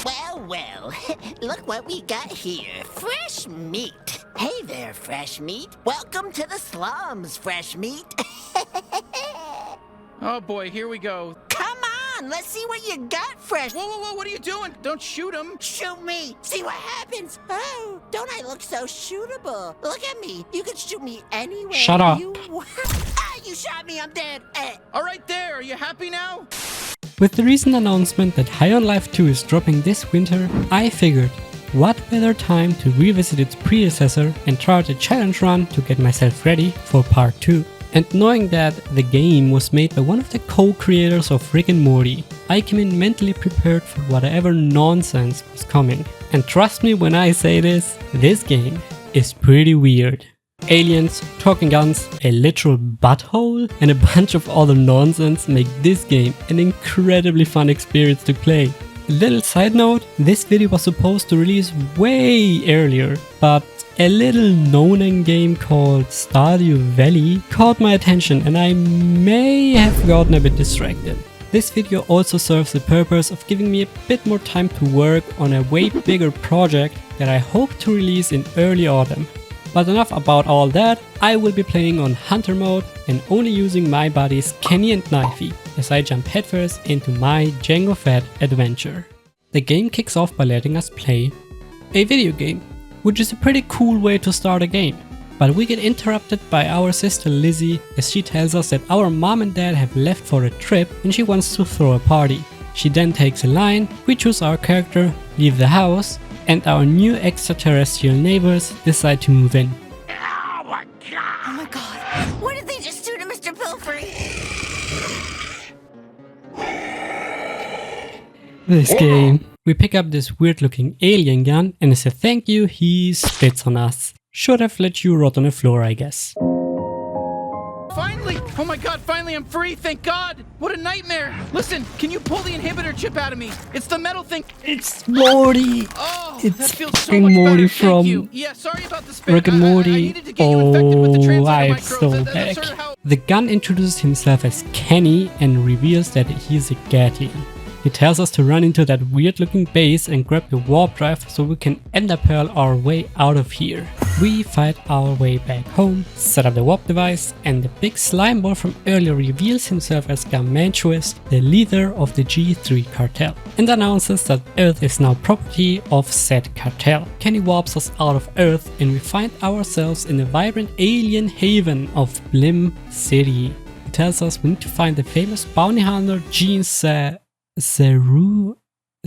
Well, look what we got here. Fresh meat. Hey there, fresh meat. Welcome to the slums, fresh meat. Oh boy, here we go. Come on, let's see what you got, fresh. Whoa, what are you doing? Don't shoot him. Shoot me. See what happens. Oh, don't I look so shootable? Look at me. You can shoot me anywhere. Shut up. You shot me. I'm dead. All right there, are you happy now? With the recent announcement that High on Life 2 is dropping this winter, I figured, what better time to revisit its predecessor and try out a challenge run to get myself ready for part 2. And knowing that the game was made by one of the co-creators of Rick and Morty, I came in mentally prepared for whatever nonsense was coming. And trust me when I say this game is pretty weird. Aliens, talking guns, a literal butthole, and a bunch of other nonsense make this game an incredibly fun experience to play. Little side note, this video was supposed to release way earlier, but a little known game called Stardew Valley caught my attention and I may have gotten a bit distracted. This video also serves the purpose of giving me a bit more time to work on a way bigger project that I hope to release in early autumn. But enough about all that, I will be playing on Hunter mode and only using my buddies Kenny and Knifey as I jump headfirst into my Jango Fett adventure. The game kicks off by letting us play a video game, which is a pretty cool way to start a game. But we get interrupted by our sister Lizzie as she tells us that our mom and dad have left for a trip and she wants to throw a party. She then takes a line, we choose our character, leave the house, and our new extraterrestrial neighbors decide to move in. Oh my god. What did they just do to Mr. Pilfrey? This game. We pick up this weird looking alien gun and as a thank you he spits on us. Should have let you rot on the floor, I guess. Finally! Oh my god, finally I'm free, thank god! What a nightmare! Listen, can you pull the inhibitor chip out of me? It's the metal thing. It's Morty! Oh, it's that feels so fucking much Morty better. from Thank you. Yeah, sorry about the spin. Rick and Morty. I needed to get you infected with the translator I'm microbes. so That's back. sort of how... The gun introduces himself as Kenny and reveals that he's a Gatlian. He tells us to run into that weird looking base and grab the warp drive so we can ender pearl our way out of here. We fight our way back home, set up the warp device, and the big slime ball from earlier reveals himself as Garmantuous, the leader of the G3 cartel, and announces that Earth is now property of said cartel. Kenny warps us out of Earth and we find ourselves in the vibrant alien haven of Blim City. He tells us we need to find the famous bounty hunter Gene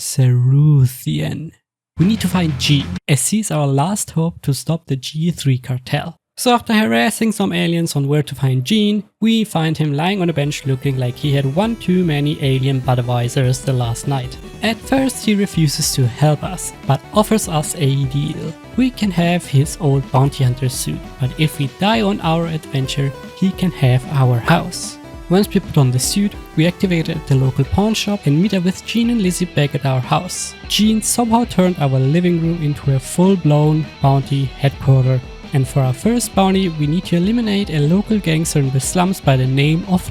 Ceruthian. We need to find G, as he's our last hope to stop the G3 cartel. So after harassing some aliens on where to find Gene, we find him lying on a bench looking like he had one too many alien Budweisers the last night. At first he refuses to help us, but offers us a deal. We can have his old bounty hunter suit, but if we die on our adventure, he can have our house. Once we put on the suit, we activate it at the local pawn shop and meet up with Gene and Lizzie back at our house. Gene somehow turned our living room into a full-blown bounty headquarters, and for our first bounty we need to eliminate a local gangster in the slums by the name of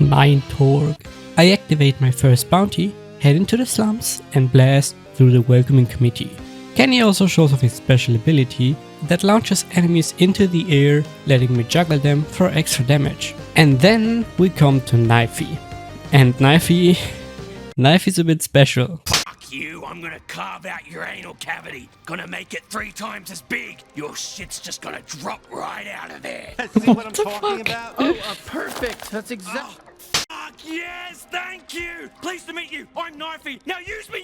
Torg. I activate my first bounty, head into the slums and blast through the welcoming committee. Kenny also shows off his special ability that launches enemies into the air, letting me juggle them for extra damage. And then we come to Knifey. And Knifey's a bit special. Fuck you, I'm gonna carve out your anal cavity. Gonna make it 3 times as big. Your shit's just gonna drop right out of there. See what I'm talking about? Oh, perfect. That's exactly... Fuck yes, thank you. Pleased to meet you. I'm Knifey. Now use me.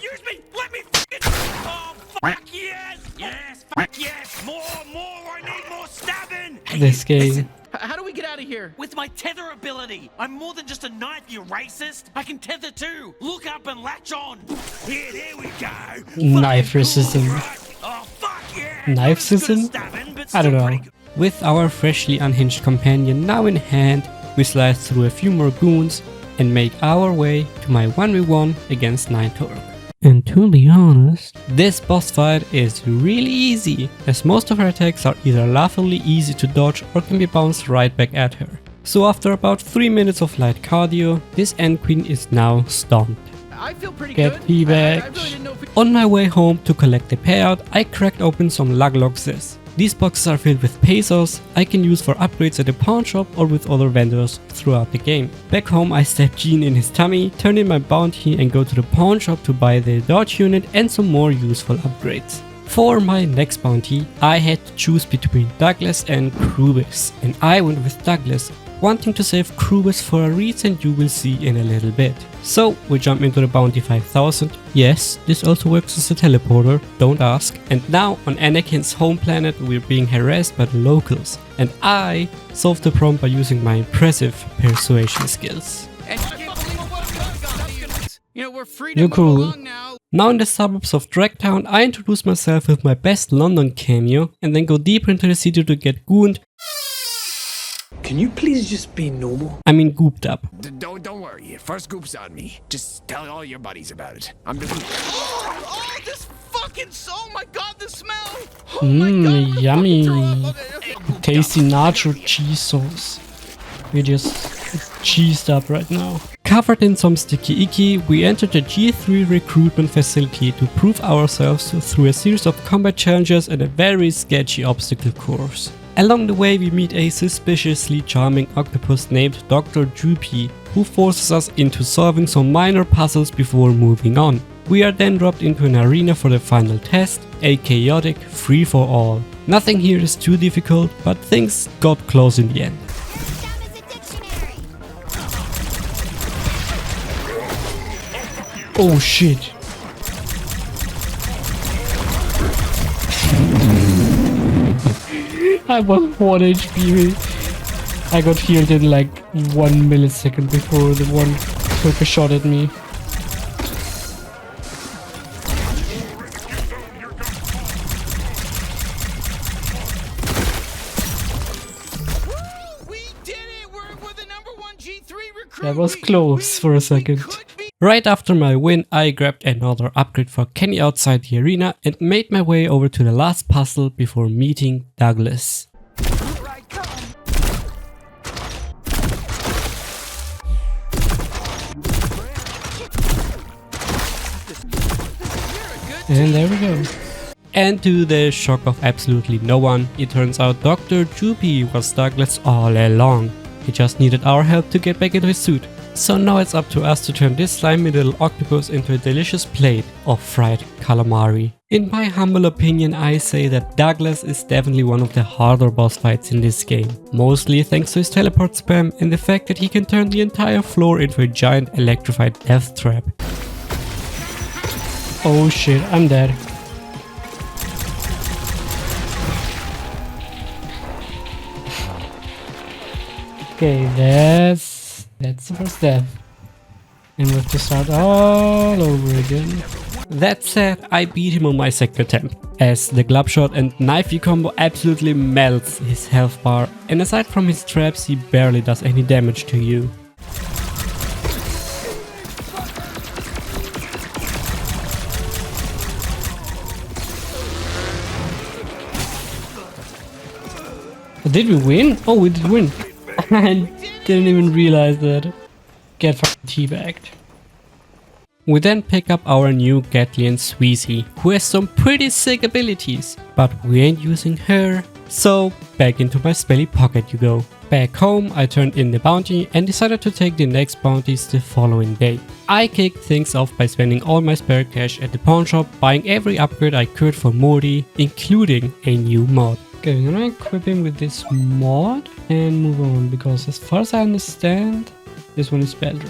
Let me fucking... Oh, fuck yes. Yes, fuck yes. More. I need more stabbing. This game. Listen, How do we get out of here? with my tether ability, I'm more than just a knife, you racist. I can tether too. Look up and latch on. Here, there we go. Knife racism. Oh, fuck yeah. Knife Not as good as system? stabbing, but I don't still know. pretty good. With our freshly unhinged companion now in hand, we slice through a few more goons and make our way to my 1v1 against Torg. And to be honest, this boss fight is really easy, as most of her attacks are either laughably easy to dodge or can be bounced right back at her. So after about 3 minutes of light cardio, this End Queen is now stunned. I feel pretty Get good. I teabagged. really didn't know if On my way home to collect the payout, I cracked open some lugloxes. These boxes are filled with pesos I can use for upgrades at the pawn shop or with other vendors throughout the game. Back home I stab Gene in his tummy, turn in my bounty and go to the pawn shop to buy the dodge unit and some more useful upgrades. For my next bounty, I had to choose between Douglas and Krubis, and I went with Douglas, wanting to save Krubis for a reason you will see in a little bit. So we jump into the bounty 5000. Yes, this also works as a teleporter, don't ask. And now on Anakin's home planet we're being harassed by the locals, and I solved the problem by using my impressive persuasion skills. And I can't believe what I've got to you. You know, we're free to You're move cool. along now. Now in the suburbs of Dragtown, I introduce myself with my best London cameo and then go deeper into the city to get gooned. Can you please just be normal? I mean gooped up. Don't worry. First group's on me. Just tell all your buddies about it. I'm just. Oh, this fucking. Oh my god, the smell. Oh my god. Yummy. Okay. Tasty nacho cheese sauce. We're just cheesed up right now. Covered in some sticky icky, we entered the G3 recruitment facility to prove ourselves through a series of combat challenges and a very sketchy obstacle course. Along the way we meet a suspiciously charming octopus named Dr. Droopy, who forces us into solving some minor puzzles before moving on. We are then dropped into an arena for the final test, a chaotic free-for-all. Nothing here is too difficult, but things got close in the end. Oh shit. I was 1 HP. I got healed in like 1 millisecond before the one took a shot at me. We did it. We're the #1 G3 recruit. That was close for a second. Right after my win, I grabbed another upgrade for Kenny outside the arena and made my way over to the last puzzle before meeting Douglas. And there we go. And to the shock of absolutely no one, it turns out Dr. Droopy was Douglas all along. He just needed our help to get back into his suit. So now it's up to us to turn this slimy little octopus into a delicious plate of fried calamari. In my humble opinion, I say that Douglas is definitely one of the harder boss fights in this game. Mostly thanks to his teleport spam and the fact that he can turn the entire floor into a giant electrified death trap. Oh shit, I'm dead. Okay, that's the first step. And we have to start all over again. That said, I beat him on my second attempt, as the glove shot and knifey combo absolutely melts his health bar, and aside from his traps he barely does any damage to you. Did we win? Oh, we did win. I didn't even realize that. Get fucking teabagged. We then pick up our new Gatlian Sweezy, who has some pretty sick abilities, but we ain't using her. So back into my smelly pocket you go. Back home I turned in the bounty and decided to take the next bounties the following day. I kicked things off by spending all my spare cash at the pawn shop, buying every upgrade I could for Morty, including a new mod. Okay, I'm gonna equip him with this mod and move on, because as far as I understand, this one is better.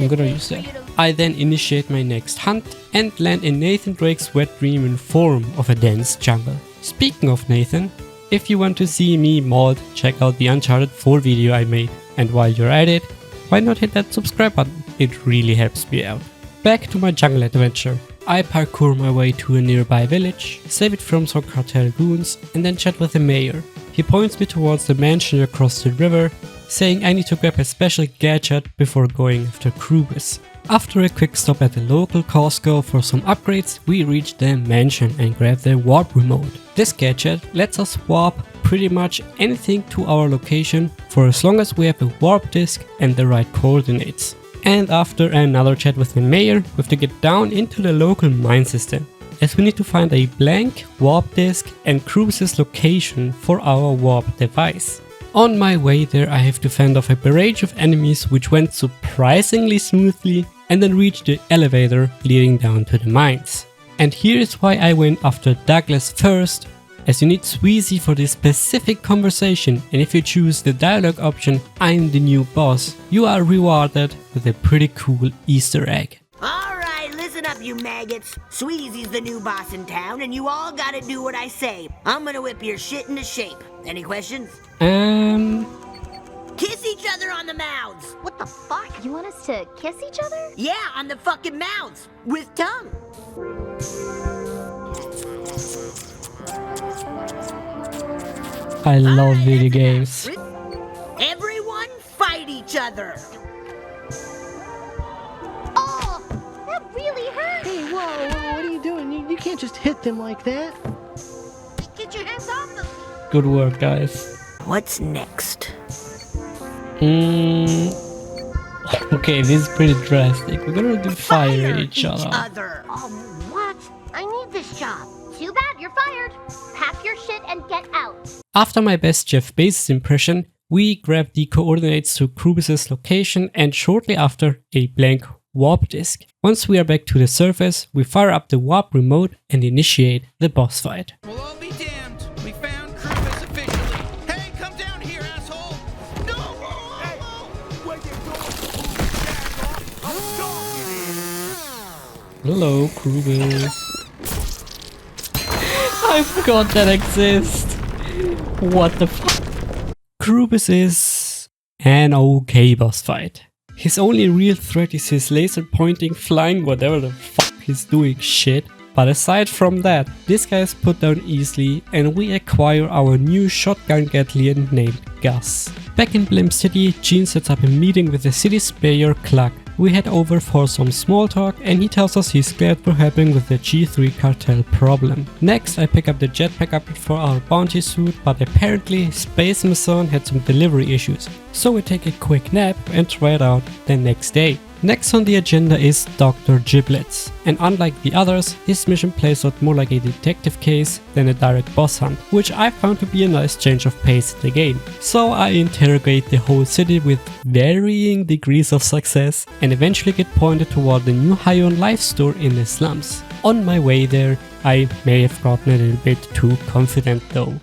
I'm gonna use that. I then initiate my next hunt and land in Nathan Drake's wet dream in form of a dense jungle. Speaking of Nathan, if you want to see me mod, check out the Uncharted 4 video I made. And while you're at it, why not hit that subscribe button? It really helps me out. Back to my jungle adventure. I parkour my way to a nearby village, save it from some cartel goons, and then chat with the mayor. He points me towards the mansion across the river, saying I need to grab a special gadget before going after Krubis. After a quick stop at the local Costco for some upgrades, we reach the mansion and grab the warp remote. This gadget lets us warp pretty much anything to our location for as long as we have a warp disk and the right coordinates. And after another chat with the mayor, we have to get down into the local mine system, as we need to find a blank warp disk and Krubus' location for our warp device. On my way there I have to fend off a barrage of enemies, which went surprisingly smoothly, and then reach the elevator leading down to the mines. And here is why I went after Douglas first, as you need Sweezy for this specific conversation, and if you choose the dialogue option, I'm the new boss, you are rewarded with a pretty cool Easter egg. Alright, listen up you maggots. Sweezy's the new boss in town and you all gotta do what I say. I'm gonna whip your shit into shape. Any questions? Kiss each other on the mouths! What the fuck? You want us to kiss each other? Yeah, on the fucking mouths! With tongue! I love video games. Everyone fight each other! Oh, that really hurt! Hey, whoa, what are you doing? You can't just hit them like that. Get your hands off them! Good work, guys. What's next? Okay, this is pretty drastic. We're gonna do fire each other. What? I need this job. Too bad, you're fired. Pack your shit and get out. After my best Jeff Bezos impression, we grab the coordinates to Krubus' location and shortly after a blank warp disk. Once we are back to the surface, we fire up the warp remote and initiate the boss fight. We'll all be damned. We found Krubus officially. Hey, come down here, asshole! No! Hello, Krubus. I forgot that exists. What the fuck? Krubus is an okay boss fight. His only real threat is his laser pointing, flying, whatever the fuck he's doing shit. But aside from that, this guy is put down easily and we acquire our new shotgun Gatlian named Gus. Back in Blim City, Gene sets up a meeting with the city's mayor Clark. We head over for some small talk and he tells us he's glad we're helping with the G3 cartel problem. Next I pick up the jetpack upgrade for our bounty suit, but apparently Space Mason had some delivery issues, so we take a quick nap and try it out the next day. Next on the agenda is Dr. Giblets, and unlike the others, this mission plays out more like a detective case than a direct boss hunt, which I found to be a nice change of pace in the game. So I interrogate the whole city with varying degrees of success and eventually get pointed toward the new High on Life store in the slums. On my way there, I may have gotten a little bit too confident though.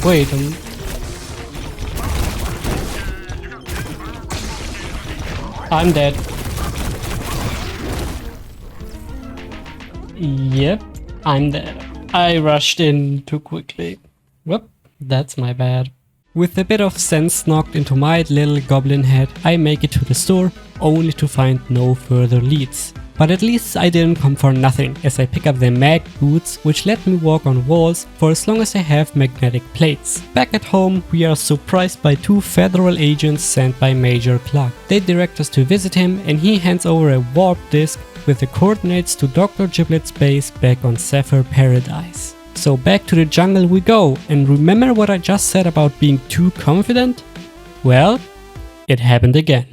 Wait, I'm dead. Yep, I'm dead. I rushed in too quickly. Whoop, that's my bad. With a bit of sense knocked into my little goblin head, I make it to the store, only to find no further leads. But at least I didn't come for nothing, as I pick up the mag boots, which let me walk on walls for as long as I have magnetic plates. Back at home, we are surprised by two federal agents sent by Major Clark. They direct us to visit him and he hands over a warp disk with the coordinates to Dr. Giblet's base back on Zephyr Paradise. So back to the jungle we go, and remember what I just said about being too confident? Well, it happened again.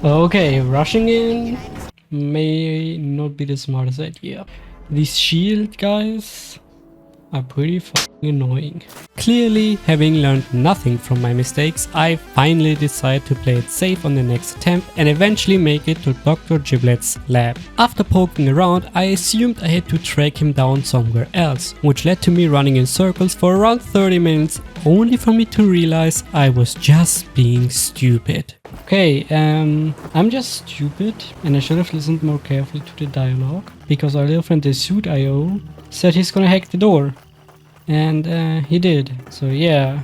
Okay, rushing in may not be the smartest idea. These shield guys are pretty fucking annoying. Clearly, having learned nothing from my mistakes, I finally decide to play it safe on the next attempt and eventually make it to Dr. Giblet's lab. After poking around, I assumed I had to track him down somewhere else, which led to me running in circles for around 30 minutes, only for me to realize I was just being stupid. Okay, I'm just stupid and I should have listened more carefully to the dialogue, because our little friend the Suit.io said he's gonna hack the door. And he did, so yeah,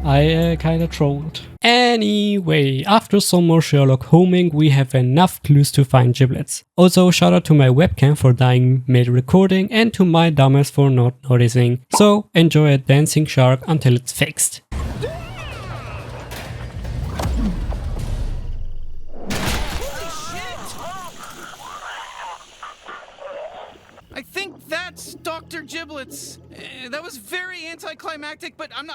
I kinda trolled. Anyway, after some more Sherlock homing, we have enough clues to find Giblets. Also, shout out to my webcam for dying mid-recording and to my dumbass for not noticing. So, enjoy a dancing shark until it's fixed. Dr. Giblets. That was very anticlimactic, but I'm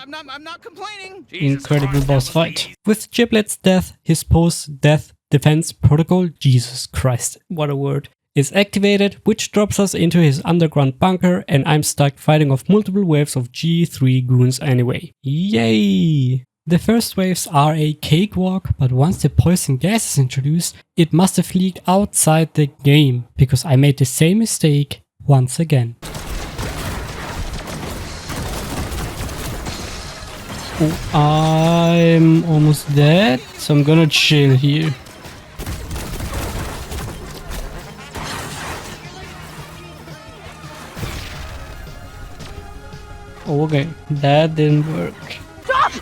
not complaining. Incredible boss fight. With Giblet's death, his post-death defense protocol, Jesus Christ, what a word, is activated, which drops us into his underground bunker, and I'm stuck fighting off multiple waves of G3 goons anyway. Yay! The first waves are a cakewalk, but once the poison gas is introduced, it must have leaked outside the game, because I made the same mistake once again. Oh, I'm almost dead, so I'm gonna chill here. Okay, that didn't work. Stop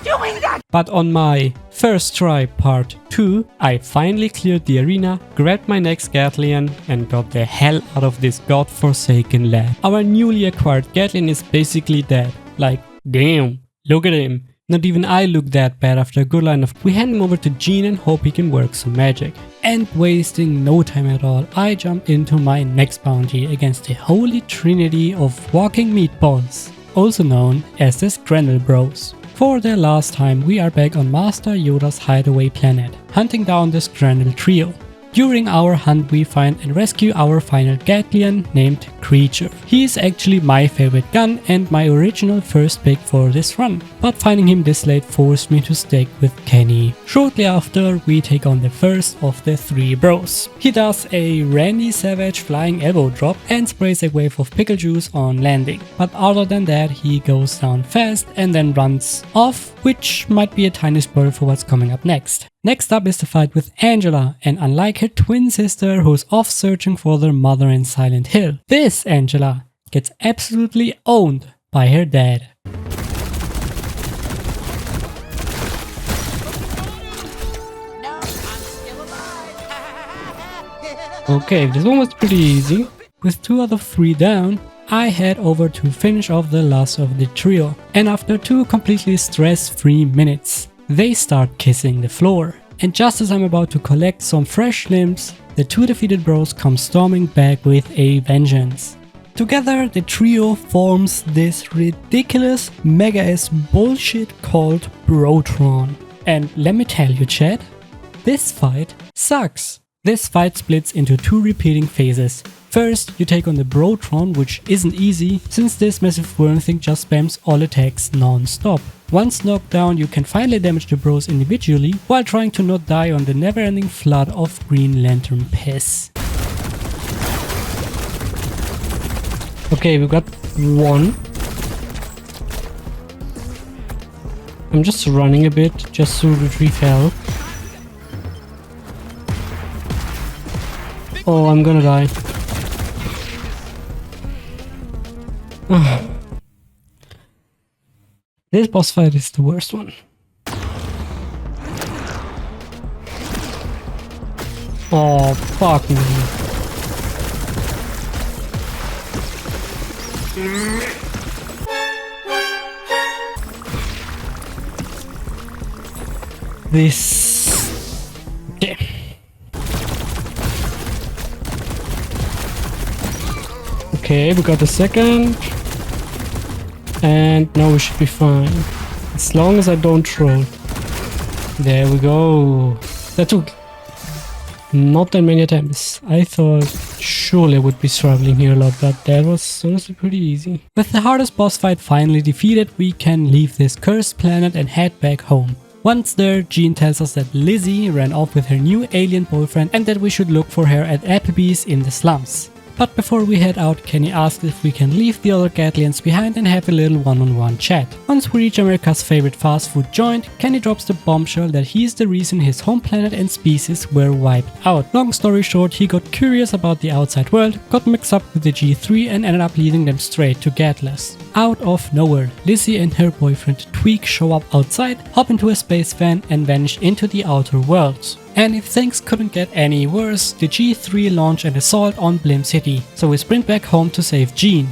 doing that! But on my first try, part 2, I finally cleared the arena, grabbed my next Gatlian, and got the hell out of this godforsaken lab. Our newly acquired Gatlian is basically dead. Like, damn, look at him. Not even I look that bad after a good line of. We hand him over to Gene and hope he can work some magic. And wasting no time at all, I jump into my next bounty against the holy trinity of walking meatballs, also known as the Scrannel Bros. For the last time, we are back on Master Yoda's hideaway planet, hunting down the Scrannel trio. During our hunt, we find and rescue our final Gatlian named Creature. He is actually my favorite gun and my original first pick for this run, but finding him this late forced me to stick with Kenny. Shortly after, we take on the first of the 3 bros. He does a Randy Savage flying elbow drop and sprays a wave of pickle juice on landing, but other than that he goes down fast and then runs off, which might be a tiny spoiler for what's coming up next. Next up is the fight with Angela, and unlike her twin sister who's off searching for their mother in Silent Hill, this Angela gets absolutely owned by her dad. Okay, this one was pretty easy. With 2 out of 3 down, I head over to finish off the last of the trio, and after 2 completely stress-free minutes, they start kissing the floor. And just as I'm about to collect some fresh limbs, the 2 defeated bros come storming back with a vengeance. Together, the trio forms this ridiculous mega-ass bullshit called Brotron. And let me tell you, chat, this fight sucks. This fight splits into 2 repeating phases. First, you take on the Brotron, which isn't easy, since this massive worm thing just spams all attacks non-stop. Once knocked down, you can finally damage the bros individually, while trying to not die on the never-ending flood of Green Lantern piss. Okay, we got 1. I'm just running a bit, just to retrieve health. Oh, I'm gonna die. This boss fight is the worst one. Oh, fuck me. This... Okay. Okay, we got the second. And now we should be fine. As long as I don't troll. There we go. That took not that many attempts. I thought surely I would be struggling here a lot, but that was honestly pretty easy. With the hardest boss fight finally defeated, we can leave this cursed planet and head back home. Once there, Jean tells us that Lizzie ran off with her new alien boyfriend and that we should look for her at Applebee's in the slums. But before we head out, Kenny asks if we can leave the other Gatlians behind and have a little one-on-one chat. Once we reach America's favorite fast food joint, Kenny drops the bombshell that he's the reason his home planet and species were wiped out. Long story short, he got curious about the outside world, got mixed up with the G3 and ended up leading them straight to Gatlas. Out of nowhere, Lizzie and her boyfriend Tweak show up outside, hop into a space van and vanish into the outer worlds. And if things couldn't get any worse, the G3 launch an assault on Blim City, so we sprint back home to save Jean.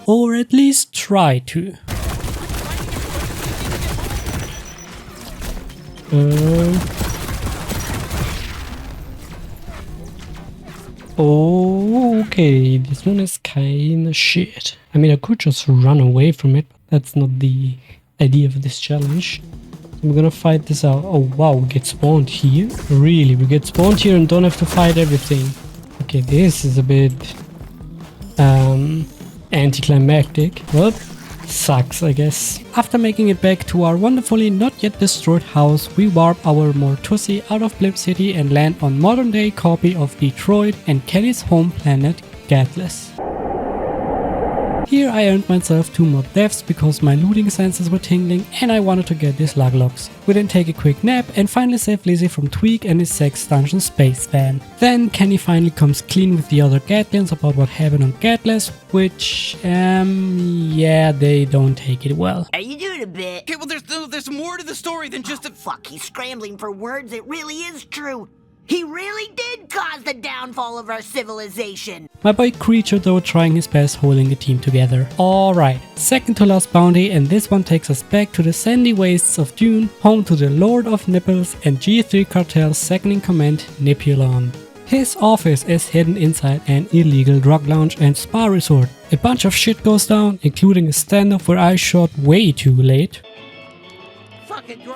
Or at least try to. Okay, this one is kinda shit. I mean, I could just run away from it, but that's not the idea of this challenge. So we're gonna fight this out. Oh wow, we get spawned here? Really, we get spawned here and don't have to fight everything. Okay, this is a bit anticlimactic. Well, sucks, I guess. After making it back to our wonderfully not yet destroyed house, we warp our Mortusi out of Blimp City and land on modern day copy of Detroit and Kenny's home planet, Gatless. Here I earned myself 2 more deaths because my looting senses were tingling and I wanted to get these luglocks. We then take a quick nap and finally save Lizzie from Tweak and his sex dungeon space van. Then Kenny finally comes clean with the other Gatlians about what happened on Gatless, which, yeah, they don't take it well. Are you doing a bit? Okay, well, there's more to the story than just a... Fuck, he's scrambling for words. It really is true. He really did cause the downfall of our civilization. My boy Creature though trying his best holding the team together. Alright, second to last bounty, and this one takes us back to the sandy wastes of Dune, home to the Lord of Nipples and G3 Cartel's second in command, Nipulon. His office is hidden inside an illegal drug lounge and spa resort. A bunch of shit goes down, including a standoff where I shot way too late. Fucking draw.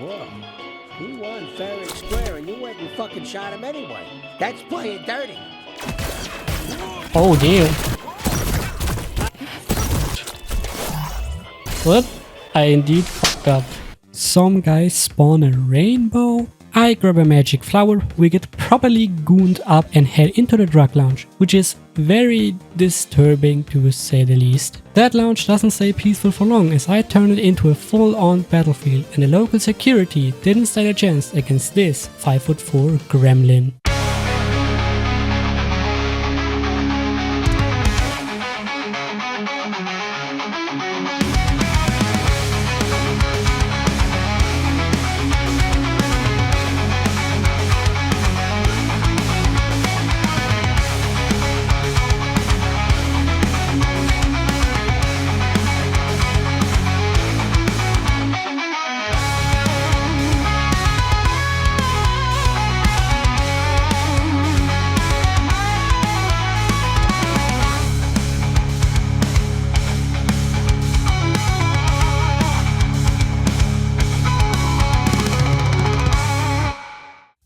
Whoa. He won fair and square and you went and fucking shot him anyway. That's playing dirty. Oh damn. What? I indeed fucked up. Some guys spawn a rainbow. I grab a magic flower, we get properly gooned up and head into the drug lounge, which is very disturbing to say the least. That lounge doesn't stay peaceful for long as I turn it into a full-on battlefield and the local security didn't stand a chance against this 5'4" gremlin.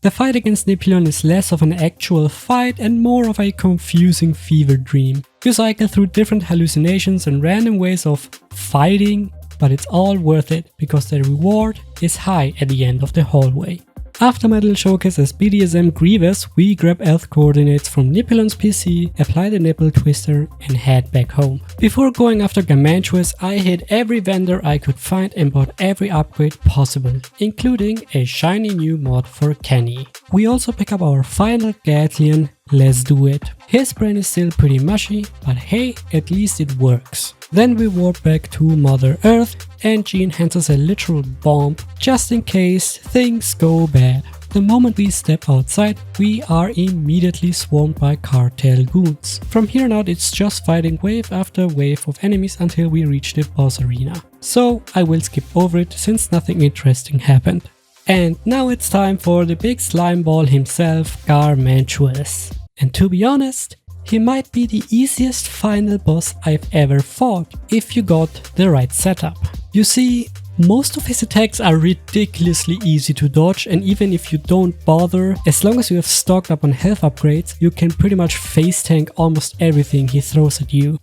The fight against Nipulon is less of an actual fight and more of a confusing fever dream. You cycle through different hallucinations and random ways of fighting, but it's all worth it because the reward is high at the end of the hallway. After my little showcase as BDSM Grievous, we grab health coordinates from Nipulon's PC, apply the nipple twister and head back home. Before going after Garmantuous, I hit every vendor I could find and bought every upgrade possible, including a shiny new mod for Kenny. We also pick up our final Gatlian, Let's Do It. His brain is still pretty mushy, but hey, at least it works. Then we warp back to Mother Earth and Jean hands us a literal bomb just in case things go bad. The moment we step outside, we are immediately swarmed by cartel goons. From here on out it's just fighting wave after wave of enemies until we reach the boss arena. So I will skip over it since nothing interesting happened. And now it's time for the big slime ball himself, Garmantuous. And to be honest, he might be the easiest final boss I've ever fought, if you got the right setup. You see, most of his attacks are ridiculously easy to dodge, and even if you don't bother, as long as you have stocked up on health upgrades, you can pretty much face tank almost everything he throws at you.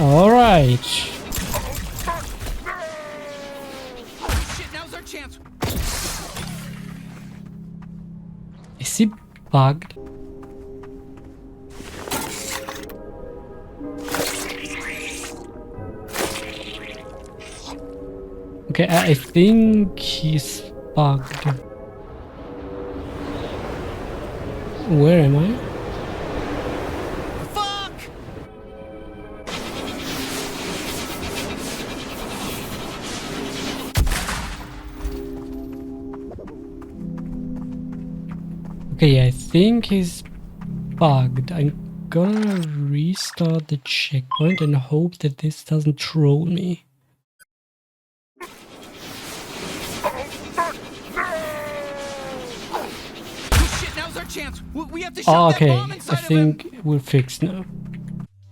Alright. Shit, now's our chance. Is he bugged? Okay, I think he's bugged. Where am I? Fuck! Okay, I think he's bugged. I'm gonna restart the checkpoint and hope that this doesn't troll me. chance. We have to shove Oh, that okay, bomb I inside of him. think we're fixed now.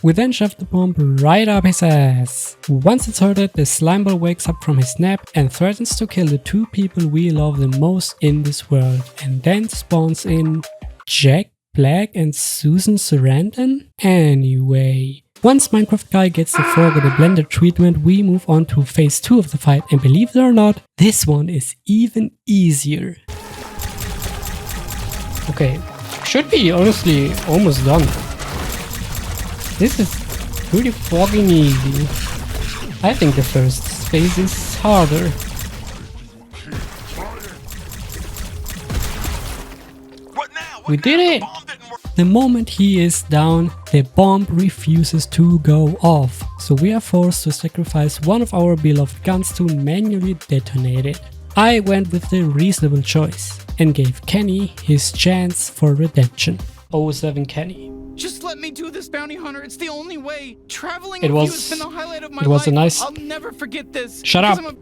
We then shove the bomb right up his ass. Once it's hurted, the slime ball wakes up from his nap and threatens to kill the two people we love the most in this world, and then spawns in Jack Black and Susan Sarandon? Anyway, once Minecraft Guy gets the frog with the blender treatment, we move on to phase 2 of the fight, and believe it or not, this one is even easier. Okay, should be honestly almost done. This is pretty fucking easy. I think the first phase is harder. We did it! The moment he is down, the bomb refuses to go off, so we are forced to sacrifice one of our beloved guns to manually detonate it. I went with the reasonable choice and gave Kenny his chance for redemption. 07 Kenny. Just let me do this, Bounty Hunter. It's the only way. Traveling It with was- you has been the highlight of my it was life. a nice- I'll never forget this. Shut up. because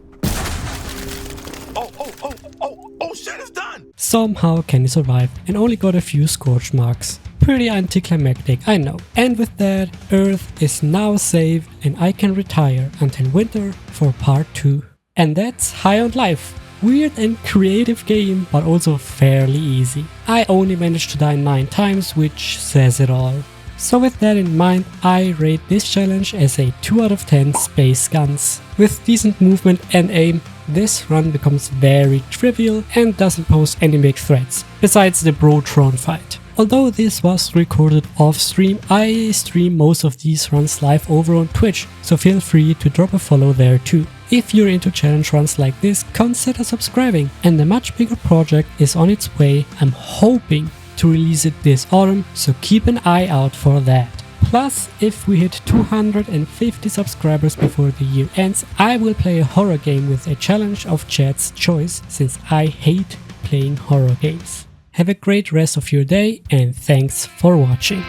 Oh, shit, it's done! Somehow Kenny survived and only got a few scorch marks. Pretty anticlimactic, I know. And with that, Earth is now saved and I can retire until winter for part 2. And that's High on Life. Weird and creative game, but also fairly easy. I only managed to die 9 times, which says it all. So with that in mind, I rate this challenge as a 2 out of 10 space guns. With decent movement and aim, this run becomes very trivial and doesn't pose any big threats, besides the Brotron fight. Although this was recorded off stream, I stream most of these runs live over on Twitch, so feel free to drop a follow there too. If you're into challenge runs like this, consider subscribing, and a much bigger project is on its way. I'm hoping to release it this autumn, so keep an eye out for that. Plus, if we hit 250 subscribers before the year ends, I will play a horror game with a challenge of chat's choice, since I hate playing horror games. Have a great rest of your day and thanks for watching.